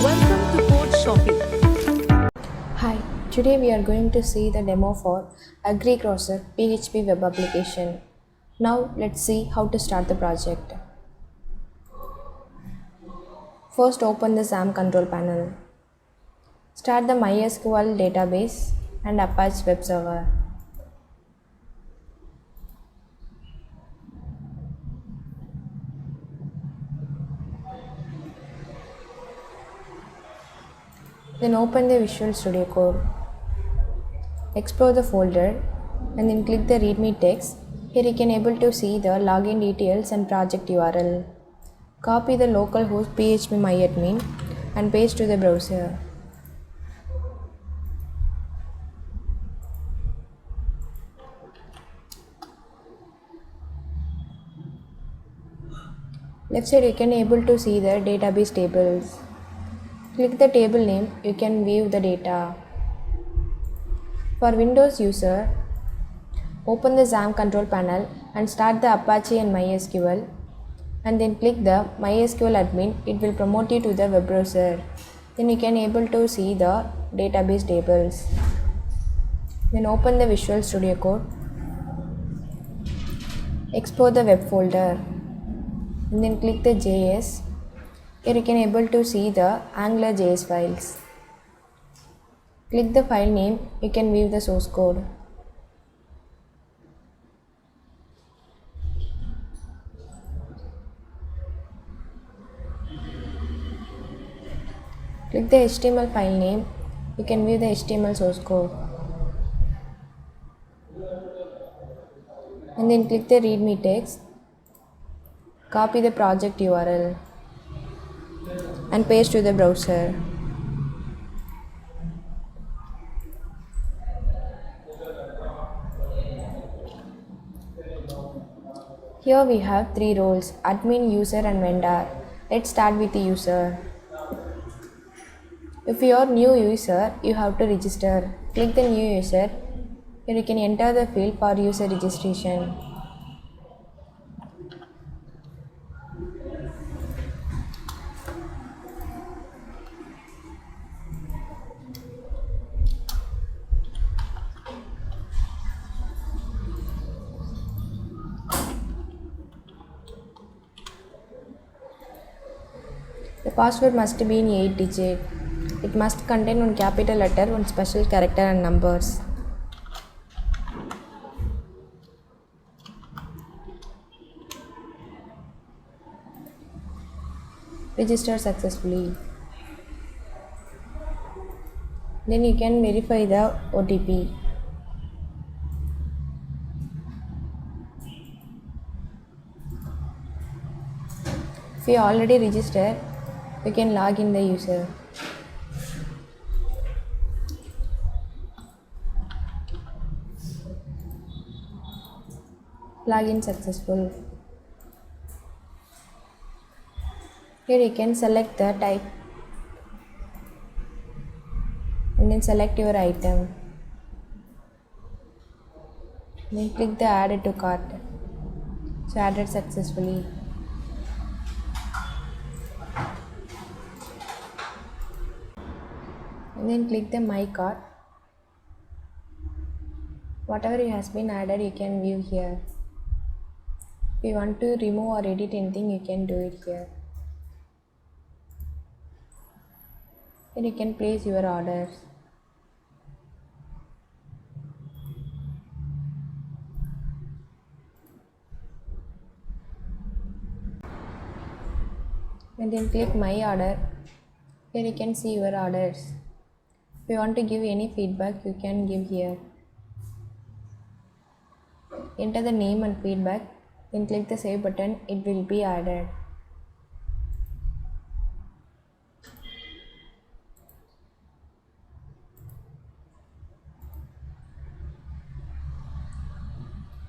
Welcome to Code Shopping. Hi, today we are going to see the demo for Agri Grocer PHP web application. Now let's see how to start the project. First open the XAMPP control panel. Start the MySQL database and Apache web server. Then open the Visual Studio Code. Explore the folder and then click the readme text. Here you can able to see the login details and project URL. Copy the localhost PHP MyAdmin and paste to the browser. Left side you can able to see the database tables. Click the table name, you can view the data. For Windows user, open the XAMPP control panel and start the Apache and MySQL and then click the MySQL admin. It will promote you to the web browser. Then you can able to see the database tables. Then open the Visual Studio Code. Export the web folder and then click the JS. Here you can able to see the Angular JS files. Click the file name, you can view the source code. Click the HTML file name, you can view the HTML source code. And then click the readme text, copy the project URL and paste to the browser. Here we have three roles: admin, user and vendor. Let's start with the user. If you are new user, you have to register. Click the new user. Here you can enter the field for user registration. The password must be in 8 digit. It must contain one capital letter, one special character and numbers. Register successfully. Then you can verify the OTP. If you already registered, you can log in the user. Login successful. Here you can select the type and then select your item. Then click the add it to cart. So added successfully. And then click the my cart. Whatever has been added you can view here. If you want to remove or edit anything, you can do it here. Here you can place your orders. And then click my order. Here you can see your orders. If you want to give any feedback, you can give here. Enter the name and feedback, then click the save button, it will be added.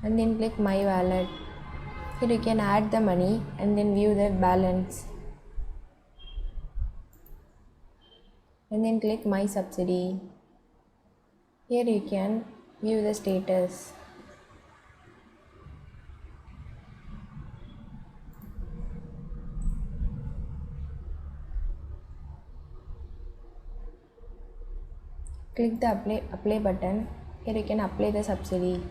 And then click my wallet. Here you can add the money and then view the balance. And then click my subsidy. Here you can view the status. Click the apply button. Here you can apply the subsidy.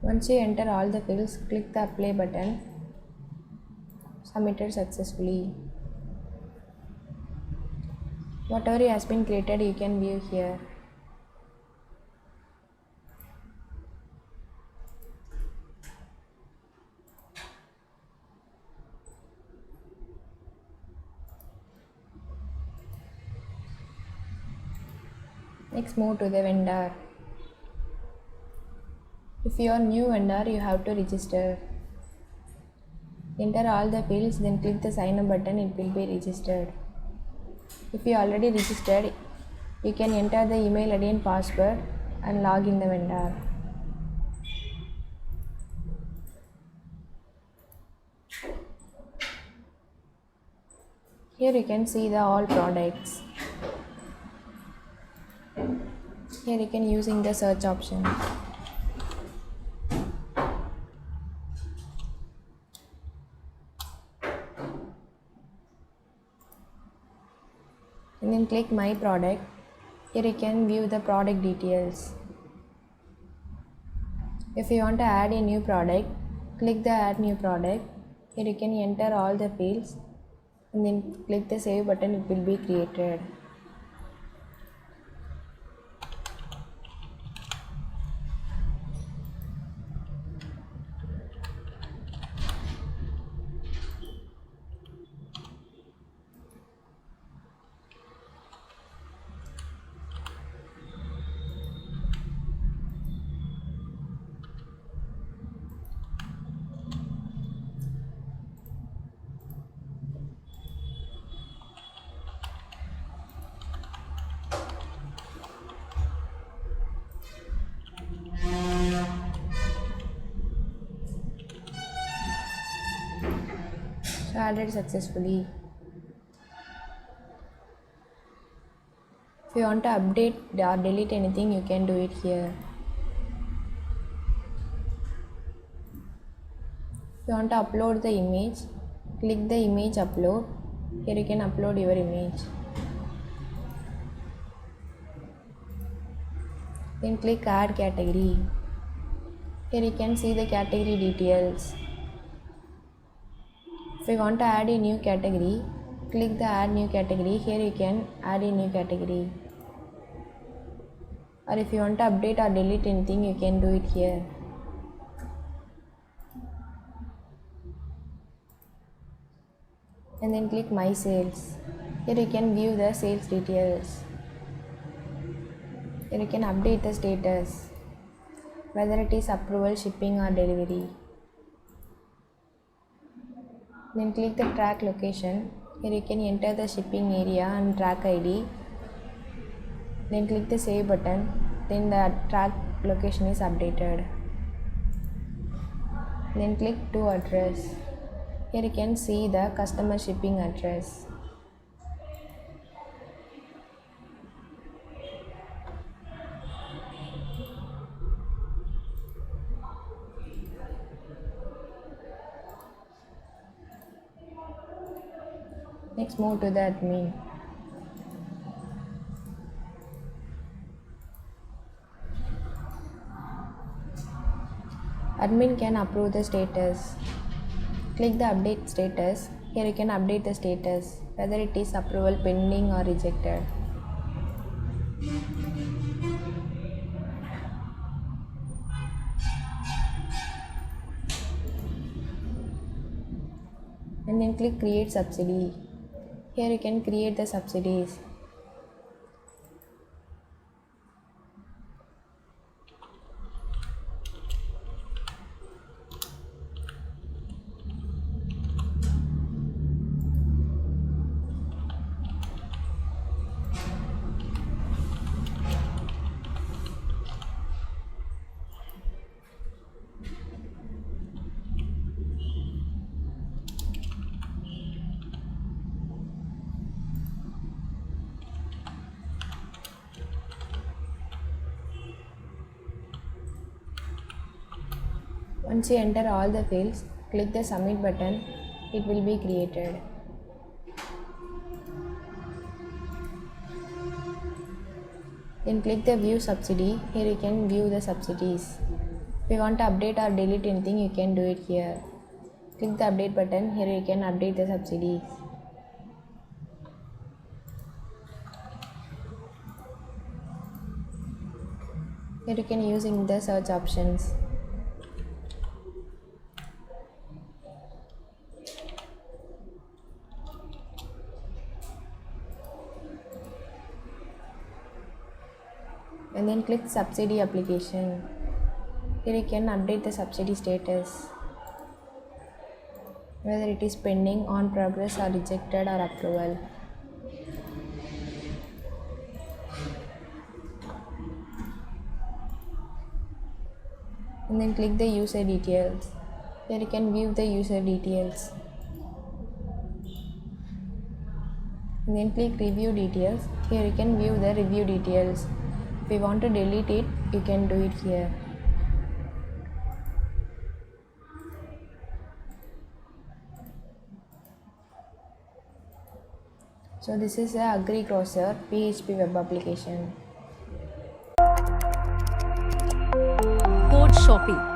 Once you enter all the fields, click the apply button. Submitted successfully. Whatever has been created, you can view here. Next, move to the vendor. If you are new vendor, you have to register. Enter all the fields, then click the sign up button, it will be registered. If you already registered, you can enter the email ID and password and log in the vendor. Here you can see the all products. Here you can using the search option. And then click my product. Here you can view the product details. If you want to add a new product, click the add new product. Here you can enter all the fields and then click the save button, it will be created. So added successfully. If you want to update or delete anything, you can do it here. If you want to upload the image, click the image upload. Here you can upload your image. Then click add category. Here you can see the category details. If you want to add a new category, click the add new category. Here you can add a new category. Or if you want to update or delete anything, you can do it here. And then click my sales. Here you can view the sales details. Here you can update the status, whether it is approval, shipping or delivery. Then click the track location. Here you can enter the shipping area and track ID. Then click the save button. Then the track location is updated. Then click to address. Here you can see the customer shipping address. Next, move to the admin. Admin can approve the status. Click the update status. Here you can update the status, whether it is approval, pending or rejected. And then click create subsidy. Here you can create the subsidies. Once you enter all the fields, click the submit button. It will be created. Then click the view subsidy. Here you can view the subsidies. If you want to update or delete anything, you can do it here. Click the update button. Here you can update the subsidies. Here you can use in the search options. And then click subsidy application. Here you can update the subsidy status, whether it is pending, on progress, or rejected, or approval. And then click the user details. Here you can view the user details. And then click review details. Here you can view the review details. If you want to delete it, you can do it here. So this is the Agri Grocer PHP web application. Code shopping.